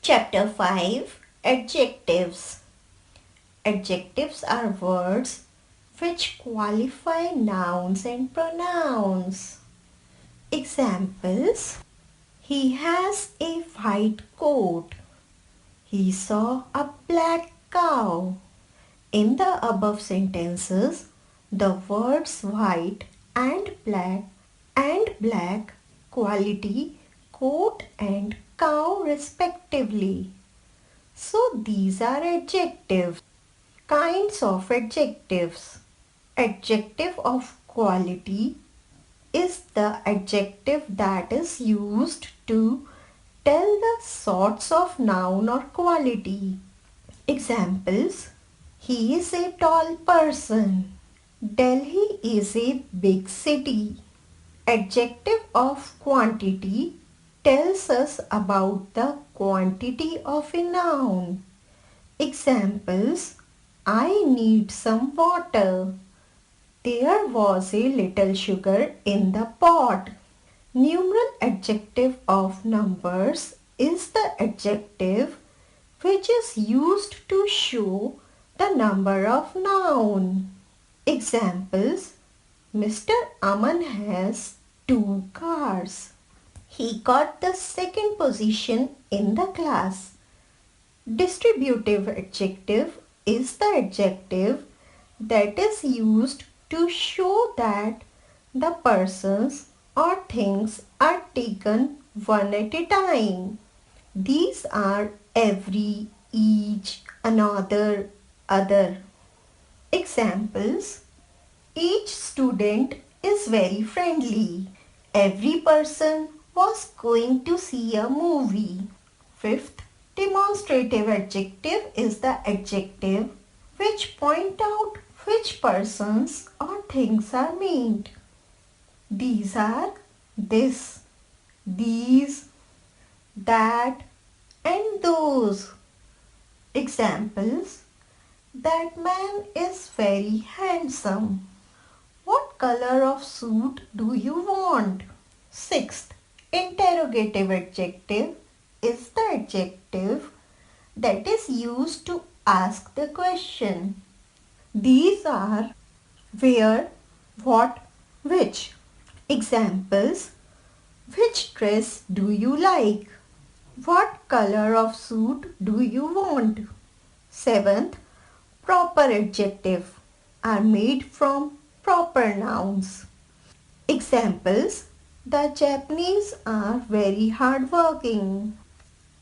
Chapter 5 Adjectives. Adjectives are words which qualify nouns and pronouns. Examples: he has a white coat. He saw a black cow. In the above sentences, the words white and black quality coat and cow respectively. So these are adjectives. Kinds of adjectives. Adjective of quality is the adjective that is used to tell the sorts of noun or quality. Examples: he is a tall person. Delhi is a big city. Adjective of quantity tells us about the quantity of a noun. Examples: I need some water. There was a little sugar in the pot. Numeral adjective of numbers is the adjective which is used to show the number of noun. Examples: Mr. Aman has 2 cars. He got the second position in the class. Distributive adjective is the adjective that is used to show that the persons or things are taken one at a time. These are every, each, another, other. Examples: each student is very friendly. Every person was going to see a movie. Fifth, demonstrative adjective is the adjective which point out which persons or things are meant. These are this, these, that, and those. Examples: that man is very handsome. What color of suit do you want? Sixth, interrogative adjective is the adjective that is used to ask the question. These are where, what, which. Examples: which dress do you like? What color of suit do you want? Seventh, proper adjective are made from proper nouns. Examples: the Japanese are very hardworking.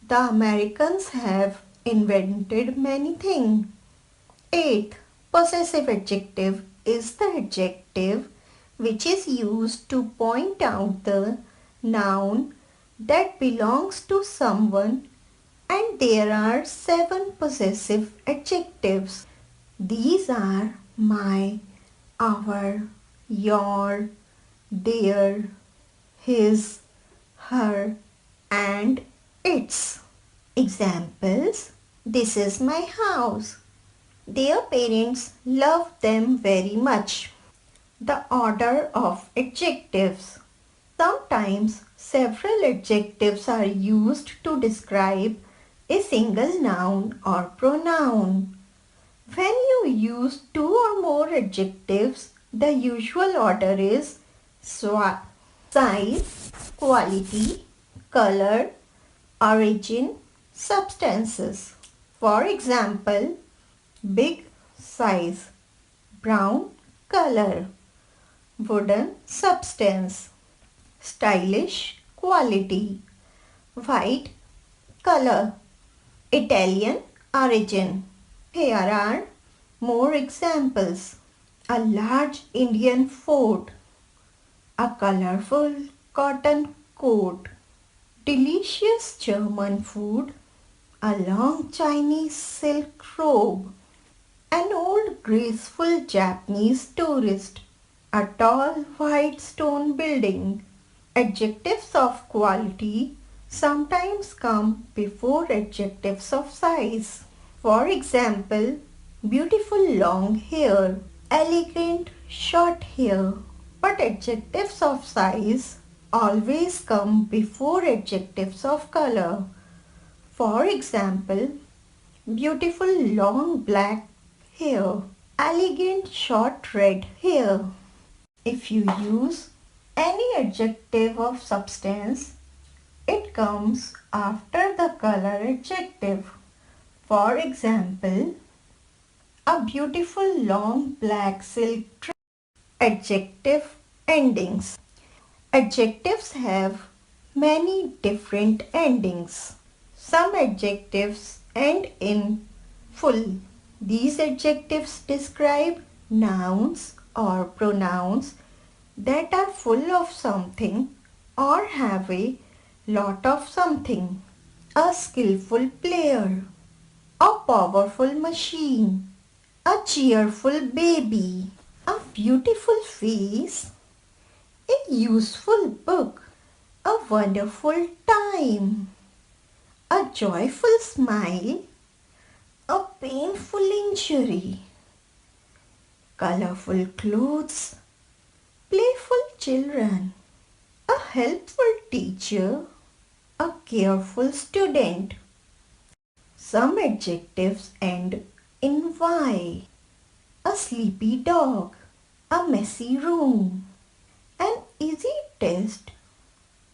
The Americans have invented many things. Eighth, possessive adjective is the adjective which is used to point out the noun that belongs to someone, and there are 7 possessive adjectives. These are my, our, your, their, his, her, and its. Examples: this is my house. Their parents love them very much. The order of adjectives. Sometimes several adjectives are used to describe a single noun or pronoun. When you use 2 or more adjectives, the usual order is size, quality, color, origin, substances. For example, big size, brown color, wooden substance, stylish quality, white color, Italian origin. Here are more examples. A large Indian fort, a colorful cotton coat, delicious German food, a long Chinese silk robe, an old graceful Japanese tourist, a tall white stone building. Adjectives of quality sometimes come before adjectives of size. For example, beautiful long hair, elegant short hair. But adjectives of size always come before adjectives of color. For example, beautiful long black hair, elegant short red hair. If you use any adjective of substance, it comes after the color adjective. For example, a beautiful long black silk dress. Adjective endings. Adjectives have many different endings. Some adjectives end in full. These adjectives describe nouns or pronouns that are full of something or have a lot of something. A skillful player, a powerful machine, a cheerful baby, a beautiful face, a useful book, a wonderful time, a joyful smile, a painful injury, colorful clothes, playful children, a helpful teacher, a careful student. Some adjectives end in Y. A sleepy dog, a messy room, an easy test,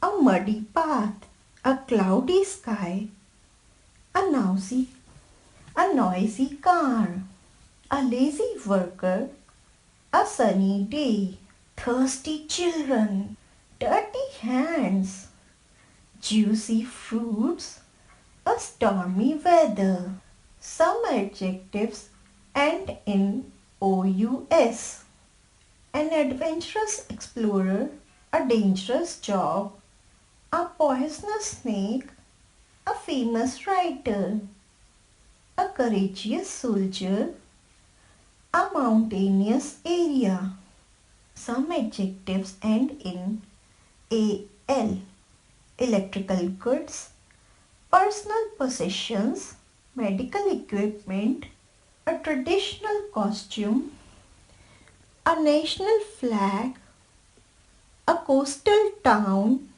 a muddy path, a cloudy sky, a noisy car, a lazy worker, a sunny day, thirsty children, dirty hands, juicy fruits, a stormy weather. Some adjectives end in OUS. An adventurous explorer, a dangerous job, a poisonous snake, a famous writer, a courageous soldier, a mountainous area. Some adjectives end in AL. Electrical goods, personal possessions, medical equipment, a traditional costume, a national flag, a coastal town,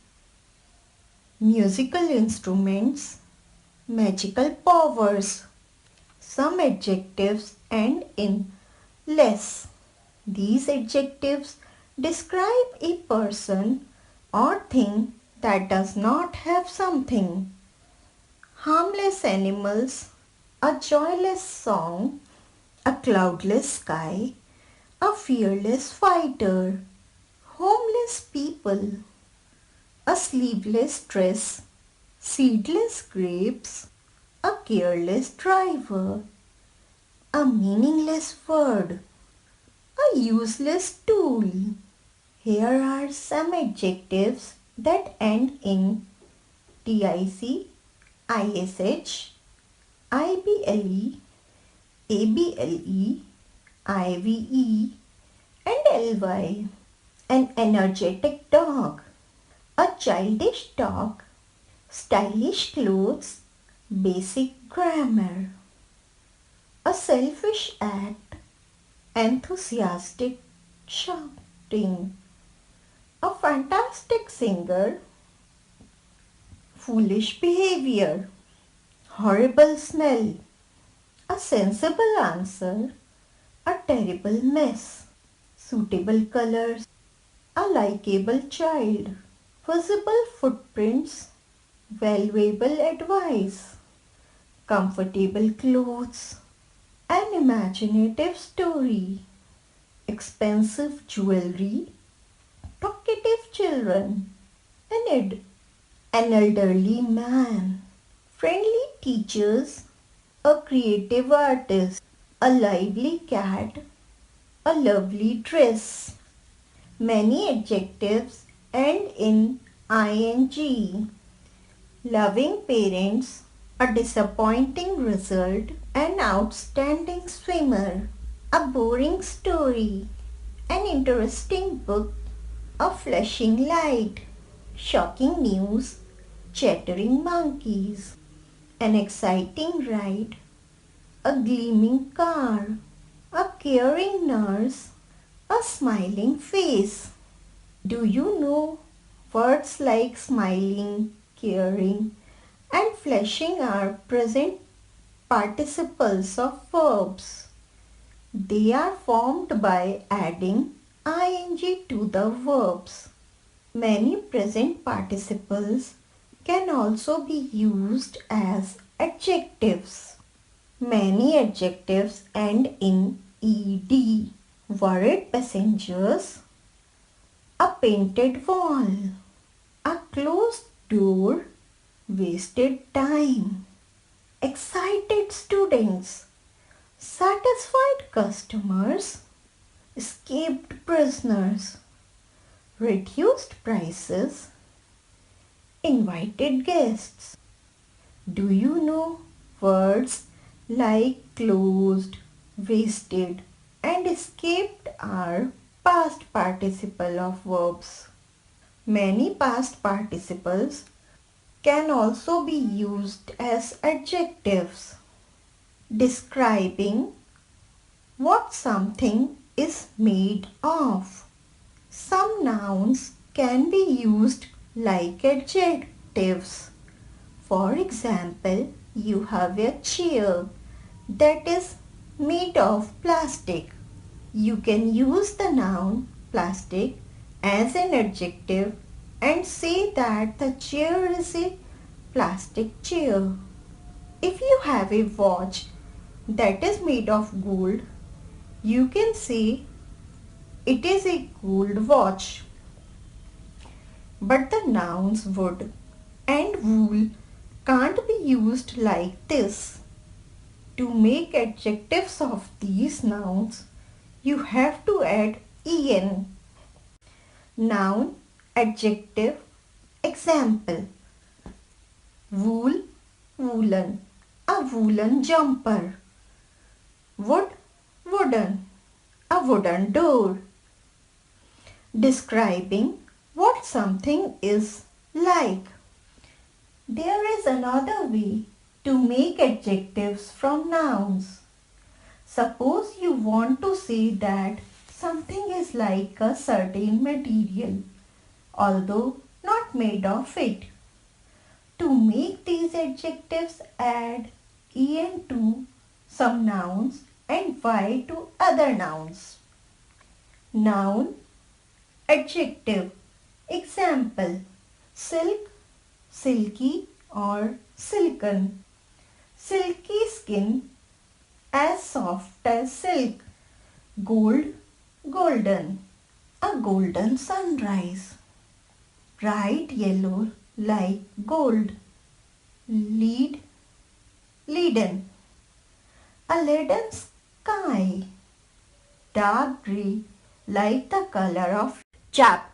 musical instruments, magical powers. Some adjectives end in less. These adjectives describe a person or thing that does not have something. Harmless animals, a joyless song, a cloudless sky, a fearless fighter, homeless people, a sleeveless dress, seedless grapes, a careless driver, a meaningless word, a useless tool. Here are some adjectives that end in TIC, ISH, IBLE, ABLE, IVE and LY. An energetic dog, a childish dog, stylish clothes, basic grammar. A selfish act, enthusiastic shouting. A fantastic singer, foolish behavior, horrible smell. A sensible answer, a terrible mess. Suitable colors, a likable child. Visible footprints, valuable advice. Comfortable clothes, an imaginative story. Expensive jewelry, talkative children. An elderly man. Friendly teachers, a creative artist. A lively cat, a lovely dress. Many adjectives end in ing. Loving parents, a disappointing result, an outstanding swimmer, a boring story, an interesting book, a flashing light, shocking news, chattering monkeys, an exciting ride, a gleaming car, a caring nurse, a smiling face. Do you know words like smiling, caring and flashing are present participles of verbs. They are formed by adding ing to the verbs. Many present participles can also be used as adjectives. Many adjectives end in ed. Worried passengers, a painted wall, a closed door, wasted time, excited students, satisfied customers, escaped prisoners, reduced prices, invited guests. Do you know words like closed, wasted and escaped are past participle of verbs? Many past participles can also be used as adjectives, describing what something is made of. Some nouns can be used like adjectives. For example, you have a chair that is made of plastic. You can use the noun plastic as an adjective and say that the chair is a plastic chair. If you have a watch that is made of gold, you can say it is a gold watch. But the nouns wood and wool can't be used like this. To make adjectives of these nouns, you have to add en. Noun, adjective, example. Wool, woolen, a woolen jumper. Wood, wooden, a wooden door. Describing what something is like. There is another way to make adjectives from nouns. Suppose you want to say that something is like a certain material, although not made of it. To make these adjectives, add en to some nouns and y to other nouns. Noun, adjective, example, silk, silky or silken. Silky skin, as soft as silk. Gold, golden, a golden sunrise. Bright yellow like gold. Lead, leaden, a leaden sky. Dark grey like the color of chap.